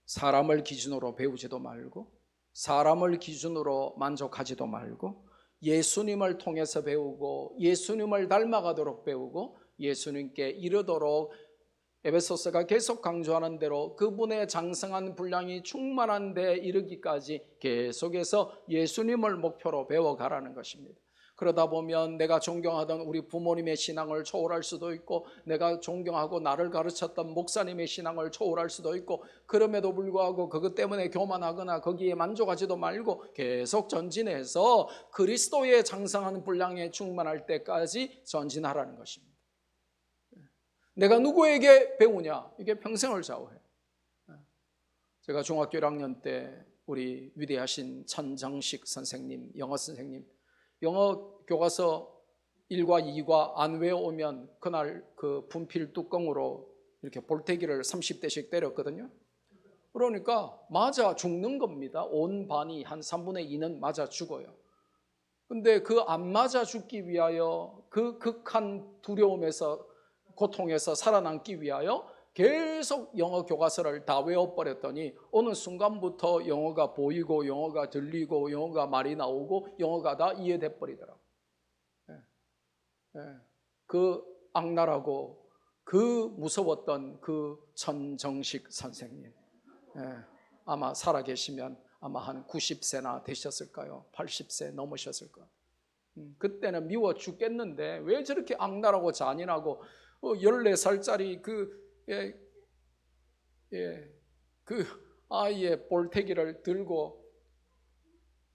사람을 기준으로 배우지도 말고 사람을 기준으로 만족하지도 말고 예수님을 통해서 배우고 예수님을 닮아가도록 배우고 예수님께 이르도록 에베소서가 계속 강조하는 대로 그분의 장성한 분량이 충만한 데 이르기까지 계속해서 예수님을 목표로 배워가라는 것입니다. 그러다 보면 내가 존경하던 우리 부모님의 신앙을 초월할 수도 있고 내가 존경하고 나를 가르쳤던 목사님의 신앙을 초월할 수도 있고 그럼에도 불구하고 그것 때문에 교만하거나 거기에 만족하지도 말고 계속 전진해서 그리스도의 장성한 분량에 충만할 때까지 전진하라는 것입니다. 내가 누구에게 배우냐? 이게 평생을 좌우해요. 제가 중학교 1학년 때 우리 위대하신 천정식 선생님, 영어 선생님, 영어 교과서 1과 2과 안 외워오면 그날 그 분필 뚜껑으로 이렇게 볼태기를 30대씩 때렸거든요. 그러니까 맞아 죽는 겁니다. 온 반이 한 3분의 2는 맞아 죽어요. 근데 그 안 맞아 죽기 위하여 그 극한 두려움에서 고통에서 살아남기 위하여 계속 영어 교과서를 다 외워버렸더니 어느 순간부터 영어가 보이고 영어가 들리고 영어가 말이 나오고 영어가 다 이해돼 버리더라고요. 그 악랄하고 그 무서웠던 그 천정식 선생님 아마 살아계시면 아마 한 90세나 되셨을까요? 80세 넘으셨을까요? 그때는 미워 죽겠는데 왜 저렇게 악랄하고 잔인하고 14살짜리 그 아이의 볼태기를 들고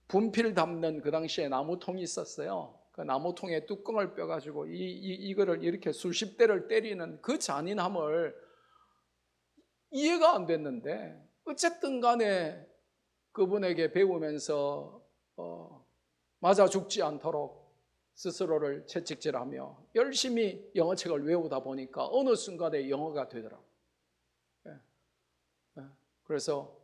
분필 담는 그 당시에 나무통이 있었어요. 그 나무통에 뚜껑을 뼈가지고 이거를 이렇게 수십 대를 때리는 그 잔인함을 이해가 안 됐는데 어쨌든 간에 그분에게 배우면서 맞아 죽지 않도록 스스로를 채찍질하며 열심히 영어책을 외우다 보니까 어느 순간에 영어가 되더라고요. 그래서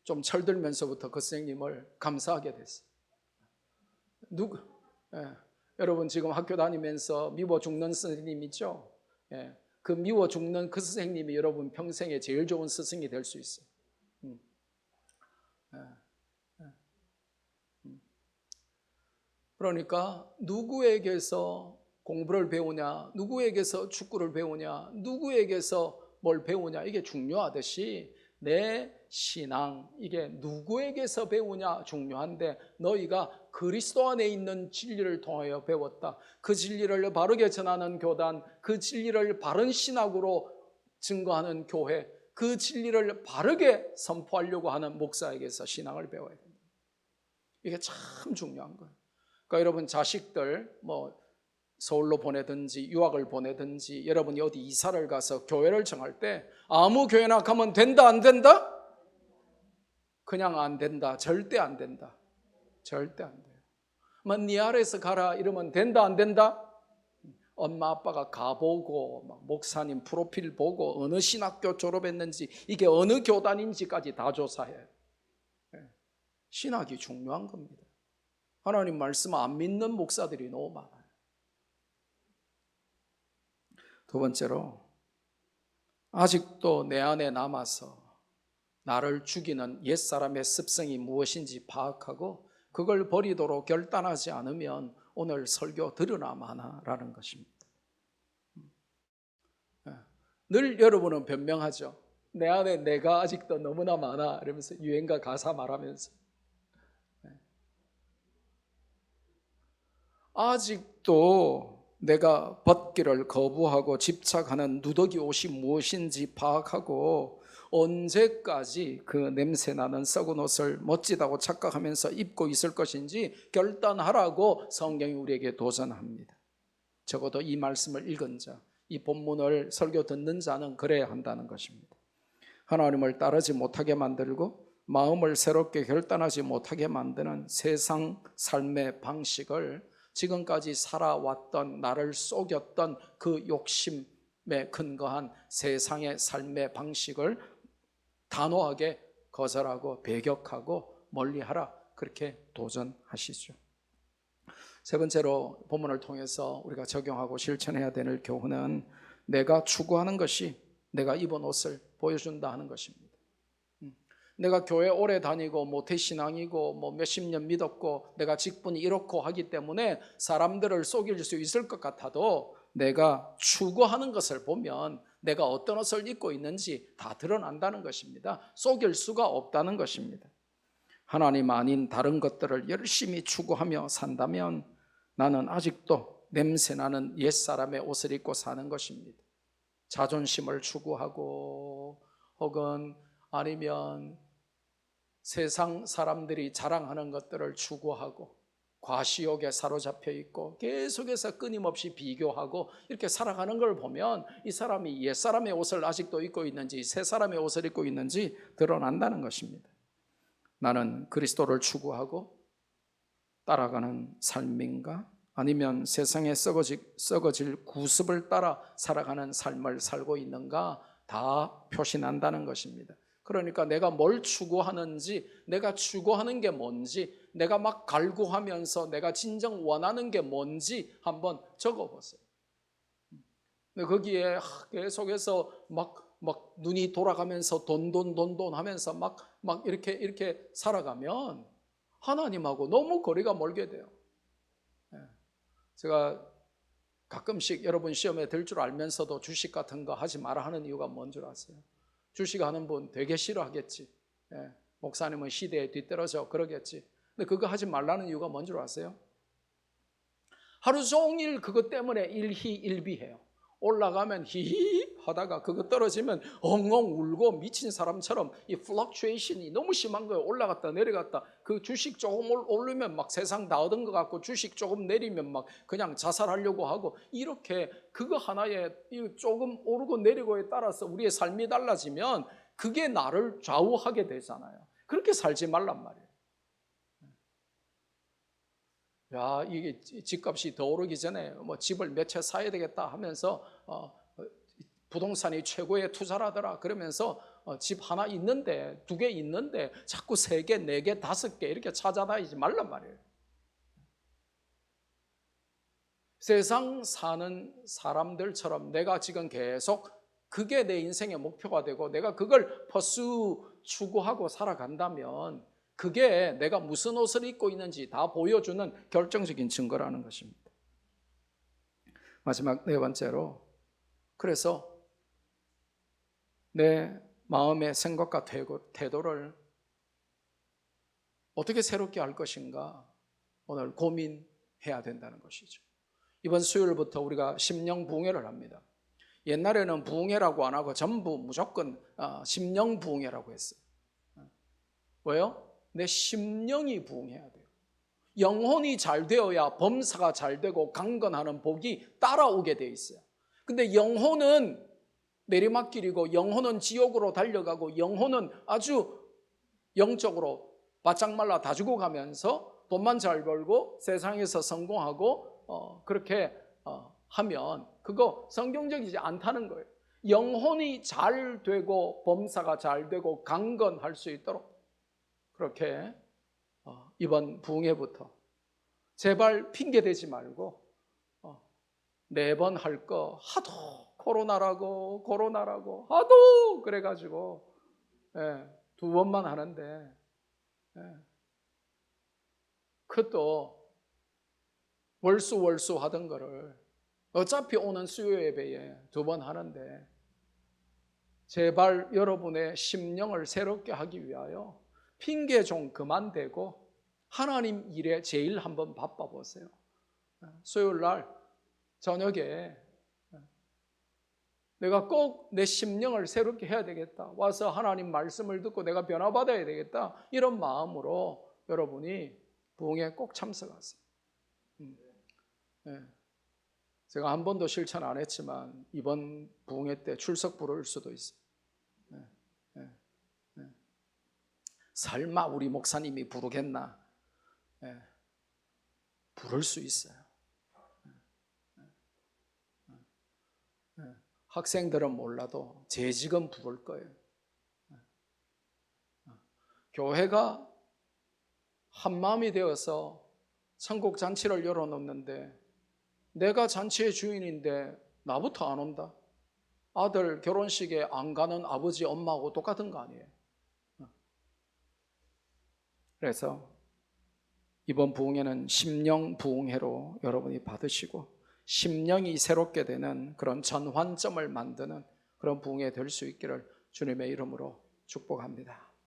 좀 철들면서부터 그 선생님을 감사하게 됐어요. 여러분 지금 학교 다니면서 미워 죽는 선생님 있죠? 그 미워 죽는 그 선생님이 여러분 평생에 제일 좋은 스승이 될 수 있어요. 그러니까 누구에게서 공부를 배우냐, 누구에게서 축구를 배우냐, 누구에게서 뭘 배우냐 이게 중요하듯이 내 신앙 이게 누구에게서 배우냐 중요한데 너희가 그리스도 안에 있는 진리를 통하여 배웠다. 그 진리를 바르게 전하는 교단, 그 진리를 바른 신학으로 증거하는 교회, 그 진리를 바르게 선포하려고 하는 목사에게서 신앙을 배워야 된다. 이게 참 중요한 거예요. 그러니까 여러분 자식들 서울로 보내든지 유학을 보내든지 여러분이 어디 이사를 가서 교회를 정할 때 아무 교회나 가면 된다 안 된다? 그냥 안 된다. 절대 안 된다. 절대 안 돼요. 네 아래에서 가라 이러면 된다 안 된다? 엄마 아빠가 가보고 목사님 프로필 보고 어느 신학교 졸업했는지 이게 어느 교단인지까지 다 조사해요. 신학이 중요한 겁니다. 하나님 말씀 안 믿는 목사들이 너무 많아요. 두 번째로 아직도 내 안에 남아서 나를 죽이는 옛사람의 습성이 무엇인지 파악하고 그걸 버리도록 결단하지 않으면 오늘 설교 들으나 마나라는 것입니다. 늘 여러분은 변명하죠. 내 안에 내가 아직도 너무나 많아 이러면서 유행가 가사 말하면서 아직도 내가 벗기를 거부하고 집착하는 누더기 옷이 무엇인지 파악하고 언제까지 그 냄새나는 썩은 옷을 멋지다고 착각하면서 입고 있을 것인지 결단하라고 성경이 우리에게 도전합니다. 적어도 이 말씀을 읽은 자, 이 본문을 설교 듣는 자는 그래야 한다는 것입니다. 하나님을 따르지 못하게 만들고 마음을 새롭게 결단하지 못하게 만드는 세상 삶의 방식을 지금까지 살아왔던 나를 속였던 그 욕심에 근거한 세상의 삶의 방식을 단호하게 거절하고 배격하고 멀리하라 그렇게 도전하시죠. 세 번째로 본문을 통해서 우리가 적용하고 실천해야 되는 교훈은 내가 추구하는 것이 내가 입은 옷을 보여준다 하는 것입니다. 내가 교회 오래 다니고 모태신앙이고 뭐 몇십 년 믿었고 내가 직분이 이렇고 하기 때문에 사람들을 속일 수 있을 것 같아도 내가 추구하는 것을 보면 내가 어떤 옷을 입고 있는지 다 드러난다는 것입니다. 속일 수가 없다는 것입니다. 하나님 아닌 다른 것들을 열심히 추구하며 산다면 나는 아직도 냄새나는 옛사람의 옷을 입고 사는 것입니다. 자존심을 추구하고 혹은 아니면 세상 사람들이 자랑하는 것들을 추구하고 과시욕에 사로잡혀 있고 계속해서 끊임없이 비교하고 이렇게 살아가는 걸 보면 이 사람이 옛사람의 옷을 아직도 입고 있는지 새 사람의 옷을 입고 있는지 드러난다는 것입니다. 나는 그리스도를 추구하고 따라가는 삶인가? 아니면 세상에 썩어질 구습을 따라 살아가는 삶을 살고 있는가? 다 표시난다는 것입니다. 그러니까 내가 뭘 추구하는지, 내가 추구하는 게 뭔지, 내가 막 갈구하면서 내가 진정 원하는 게 뭔지 한번 적어보세요. 근데 거기에 계속해서 막 눈이 돌아가면서 돈 하면서 막 이렇게 살아가면 하나님하고 너무 거리가 멀게 돼요. 제가 가끔씩 여러분 시험에 들 줄 알면서도 주식 같은 거 하지 마라 하는 이유가 뭔 줄 아세요? 주식하는 분 되게 싫어하겠지. 목사님은 시대에 뒤떨어져 그러겠지. 근데 그거 하지 말라는 이유가 뭔 줄 아세요? 하루 종일 그것 때문에 일희일비해요. 올라가면 히히 하다가 그거 떨어지면 엉엉 울고 미친 사람처럼 이 플럭추에이션이 너무 심한 거예요. 올라갔다 내려갔다. 그 주식 조금 오르면 막 세상 다 얻은 것 같고 주식 조금 내리면 막 그냥 자살하려고 하고 이렇게 그거 하나에 조금 오르고 내리고에 따라서 우리의 삶이 달라지면 그게 나를 좌우하게 되잖아요. 그렇게 살지 말란 말이에요. 야, 이게 집값이 더 오르기 전에 뭐 집을 몇 채 사야 되겠다 하면서 부동산이 최고의 투자라더라 그러면서 집 하나 있는데 2개 있는데 자꾸 3개, 4개, 5개 이렇게 찾아다니지 말란 말이에요. 세상 사는 사람들처럼 내가 지금 계속 그게 내 인생의 목표가 되고 내가 그걸 추구하고 살아간다면 그게 내가 무슨 옷을 입고 있는지 다 보여주는 결정적인 증거라는 것입니다. 마지막 4번째로 그래서 내 마음의 생각과 태도를 어떻게 새롭게 할 것인가 오늘 고민해야 된다는 것이죠. 이번 수요일부터 우리가 심령 부흥회를 합니다. 옛날에는 부흥회라고 안 하고 전부 무조건 심령 부흥회라고 했어요. 왜요? 내 심령이 부흥해야 돼요. 영혼이 잘 되어야 범사가 잘 되고 강건하는 복이 따라오게 돼 있어요. 근데 영혼은 내리막길이고 영혼은 지옥으로 달려가고 영혼은 아주 영적으로 바짝 말라 다 죽어가면서 돈만 잘 벌고 세상에서 성공하고 그렇게 하면 그거 성경적이지 않다는 거예요. 영혼이 잘 되고 범사가 잘 되고 강건할 수 있도록 그렇게 이번 부흥회부터 제발 핑계대지 말고 4번 할 거 하도 코로나라고 하도 그래가지고 2번만 하는데, 그것도 월수 하던 거를 어차피 오는 수요 예배에 2번 하는데, 제발 여러분의 심령을 새롭게 하기 위하여 핑계 좀 그만 대고 하나님 일에 제일 한번 바빠 보세요. 수요일 날 저녁에 내가 꼭 내 심령을 새롭게 해야 되겠다, 와서 하나님 말씀을 듣고 내가 변화받아야 되겠다, 이런 마음으로 여러분이 부흥에 꼭 참석하세요. 제가 한 번도 실천 안 했지만 이번 부흥회 때 출석 부를 수도 있어요. 설마 우리 목사님이 부르겠나? 부를 수 있어요. 학생들은 몰라도 재직은 부를 거예요. 교회가 한마음이 되어서 천국 잔치를 열어놓는데 내가 잔치의 주인인데 나부터 안 온다? 아들 결혼식에 안 가는 아버지 엄마하고 똑같은 거 아니에요? 그래서 이번 부흥회는 심령 부흥회로 여러분이 받으시고 심령이 새롭게 되는 그런 전환점을 만드는 그런 부흥회 될 수 있기를 주님의 이름으로 축복합니다.